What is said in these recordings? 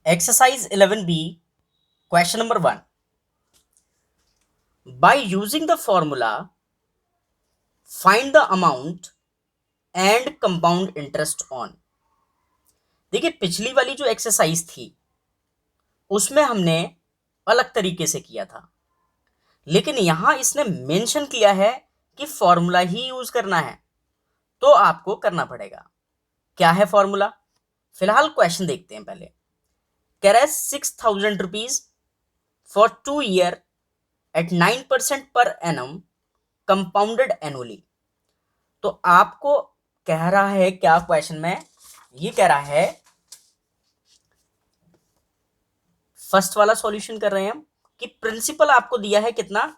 Exercise 11B, question number 1. By using the formula, find the amount and compound interest on. देखिए पिछली वाली जो exercise थी उसमें हमने अलग तरीके से किया था, लेकिन यहां इसने मेंशन किया है कि फॉर्मूला ही यूज करना है, तो आपको करना पड़ेगा। क्या है फॉर्मूला? फिलहाल क्वेश्चन देखते हैं पहले। कह रहा है 6,000 rupees for 2 year eight 9% per annum compounded annually. तो आपको कह रहा है क्या क्वेश्चन में? ये कह रहा है, फर्स्ट वाला सॉल्यूशन कर रहे हैं हम, कि प्रिंसिपल आपको दिया है कितना?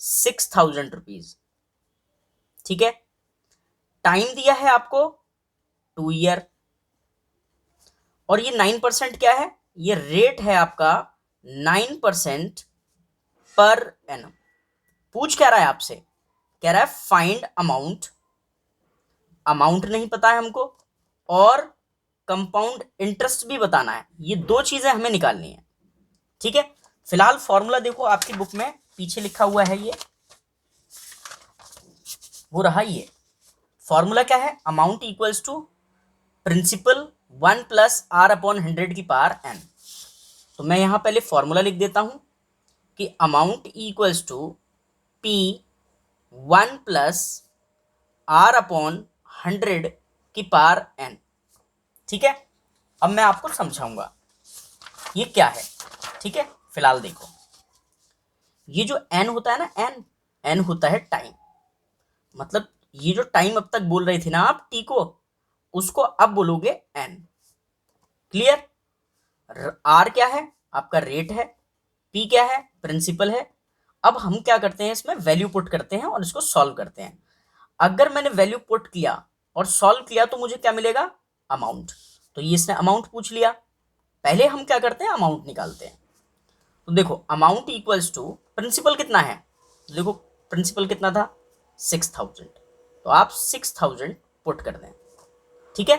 6,000 रुपीज। ठीक है। टाइम दिया है आपको 2 ईयर, और ये 9% क्या है? ये रेट है आपका 9% पर एनम। पूछ क्या रहा है आपसे? कह रहा है फाइंड अमाउंट। अमाउंट नहीं पता है हमको, और कंपाउंड इंटरेस्ट भी बताना है। ये दो चीजें हमें निकालनी है। ठीक है। फिलहाल फॉर्मूला देखो, आपकी बुक में पीछे लिखा हुआ है, ये वो रहा। ये फॉर्मूला क्या है? Amount equals to principal 1 + r/100 की पावर n। तो मैं यहां पहले फॉर्मूला लिख देता हूं कि amount equals to p 1 + r/100 की पावर n। ठीक है। अब मैं आपको समझाऊंगा ये क्या है। ठीक है। फिलहाल देखो, ये जो n होता है ना, n होता है टाइम। मतलब ये जो टाइम अब तक बोल रहे थे ना आप t को, उसको अब बोलोगे n। क्लियर? r क्या है? आपका रेट है। p क्या है? प्रिंसिपल है। अब हम क्या करते हैं, इसमें वैल्यू पुट करते हैं और इसको सॉल्व करते हैं। अगर मैंने वैल्यू पुट किया और सॉल्व किया तो मुझे क्या मिलेगा? अमाउंट। तो ये इसने अमाउंट पूछ लिया। पहले हम क्या करते हैं? अमाउंट निकालते हैं। तो देखो, अमाउंट इक्वल्स टू प्रिंसिपल कितना है? देखो प्रिंसिपल कितना था? 6,000। तो आप 6,000 पुट कर दें। ठीक है।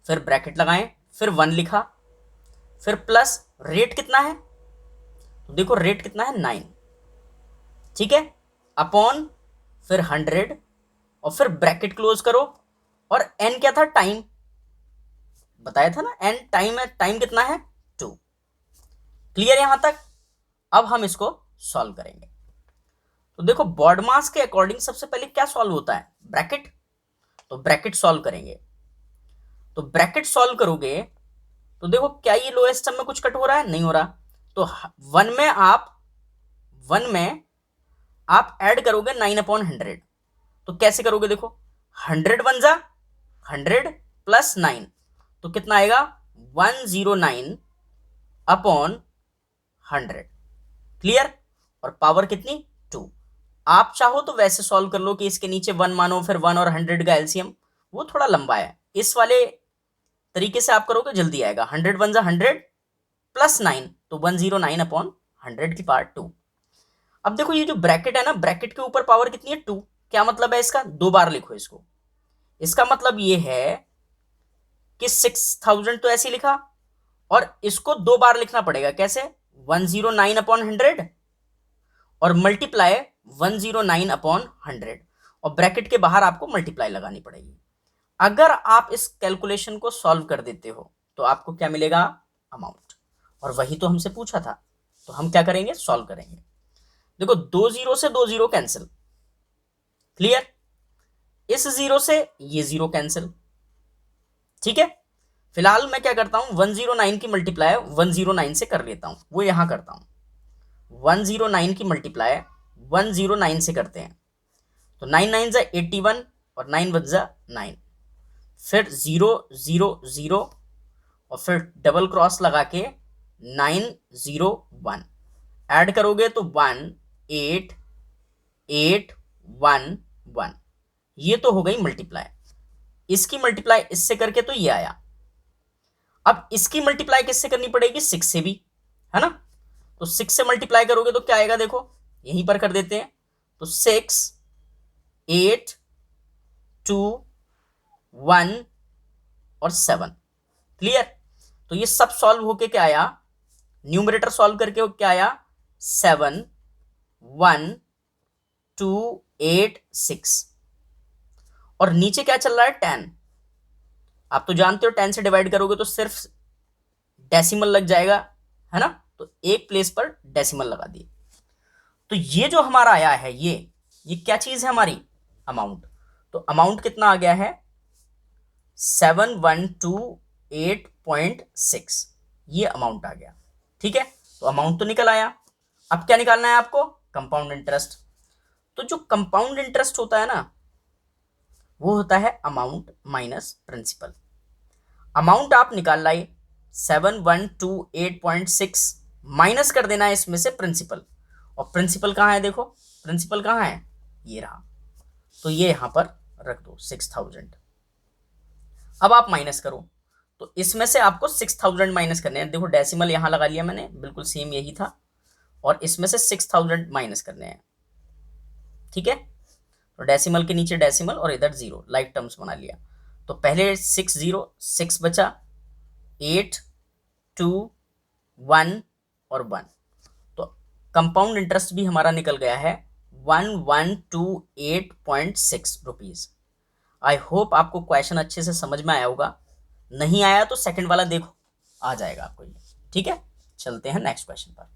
फिर ब्रैकेट लगाएं, फिर 1 लिखा, फिर प्लस रेट कितना है? तो देखो रेट कितना है? 9। ठीक है। अपॉन फिर 100, और फिर ब्रैकेट क्लोज करो। और n क्या था? टाइम। बताया था ना, n टाइम है। टाइम कितना है? 2। क्लियर यहां तक? अब हम इसको सॉल्व करेंगे। तो देखो, बॉड मास के अकॉर्डिंग सबसे पहले क्या सॉल्व होता है? ब्रैकेट। तो ब्रैकेट सॉल्व करेंगे। तो ब्रैकेट सॉल्व करोगे तो देखो, क्या ये लोएस्ट टर्म में कुछ कट हो रहा है? नहीं हो रहा। तो वन में आप ऐड करोगे 9/100। तो कैसे करोगे? देखो, 100 × 1 = 100 प्लस 9, तो कितना आएगा? 109/100। क्लियर? और पावर कितनी? 2। आप चाहो तो वैसे सॉल्व कर लो कि इसके नीचे 1 मानो, फिर 1 और 100 का एलसीएम। वो थोड़ा लंबा है। इस वाले तरीके से आप करोगे जल्दी आएगा। 100 × 100 प्लस 9, तो 109/100 की पावर 2। अब देखो, ये जो ब्रैकेट है ना, ब्रैकेट के ऊपर पावर कितनी है? 2। क्या मतलब है इसका? 2 बार लिखो इसको। इसका मतलब ये है कि 6,000 तो ऐसे लिखा, और इसको 2 बार लिखना पड़ेगा। कैसे? 109/100 और मल्टीप्लाई 109/100, और ब्रैकेट के बाहर आपको मल्टीप्लाई लगानी पड़ेगी। अगर आप इस कैलकुलेशन को सॉल्व कर देते हो तो आपको क्या मिलेगा? अमाउंट। और वही तो हमसे पूछा था। तो हम क्या करेंगे? सॉल्व करेंगे। देखो, 2 0 से 2 0 कैंसिल। क्लियर? इस 0 से ये 0 कैंसिल। ठीक है। फिलहाल मैं क्या करता हूं, 109 की मल्टीप्लाई 109 से कर लेता हूं। वो यहां करता हूं। 109 की मल्टीप्लाई 109 से करते हैं। तो 9 9 जा 81, और 9 1 जा 9। फिर 0 0 0, और फिर डबल क्रॉस लगा के 901 ऐड करोगे तो 18811। ये तो हो गई मल्टीप्लाई। इसकी मल्टीप्लाई इससे करके तो ये आया। अब इसकी मल्टीप्लाई किससे करनी पड़ेगी? 6 से भी, है ना? तो 6 से मल्टीप्लाई करोगे तो क्या आएगा? देखो, यहीं पर कर देते हैं। तो 6 8 2 1 और 7। क्लियर? तो ये सब सॉल्व होके क्या आया, न्यूमरेटर सॉल्व करके क्या आया, 71286। और नीचे क्या चल रहा है, 10। आप तो जानते हो 10 से डिवाइड करोगे तो सिर्फ डेसिमल लग जाएगा, है ना, तो एक प्लेस पर डेसिमल लगा दिए। तो ये जो हमारा आया है, ये क्या चीज है हमारी, अमाउंट। तो अमाउंट कितना आ गया है, 7128.6, ये अमाउंट आ गया। ठीक है, तो अमाउंट तो निकल आया। अब क्या निकालना है आपको, कंपाउंड इंटरेस्ट। तो जो कंपाउंड इंटरेस्ट होता है ना, वो होता है अमाउंट माइनस प्रिंसिपल। अमाउंट आप निकाल लाए 7128.6, माइनस कर देना है इसमें से प्रिंसिपल। और प्रिंसिपल कहाँ है, देखो प्रिंसिपल कहाँ है, ये रहा। तो ये यहां पर रख दो 6000। अब आप माइनस करो, तो इसमें से आपको 6000 माइनस करने हैं। देखो डेसिमल यहां लगा लिया मैंने, बिल्कुल सेम यही था, और इसमें से 6000 माइनस करने हैं। ठीक है, तो डेसिमल के नीचे डेसिमल और इधर जीरो, लाइक टर्म्स बना लिया। तो पहले 6 बचा, 8 2 1 और 1। तो कंपाउंड इंटरेस्ट भी हमारा निकल गया है 1128.6 रुपीज। आई होप आपको क्वेश्चन अच्छे से समझ में आया होगा। नहीं आया तो सेकंड वाला देखो, आ जाएगा आपको ये। ठीक है, चलते हैं नेक्स्ट क्वेश्चन पर।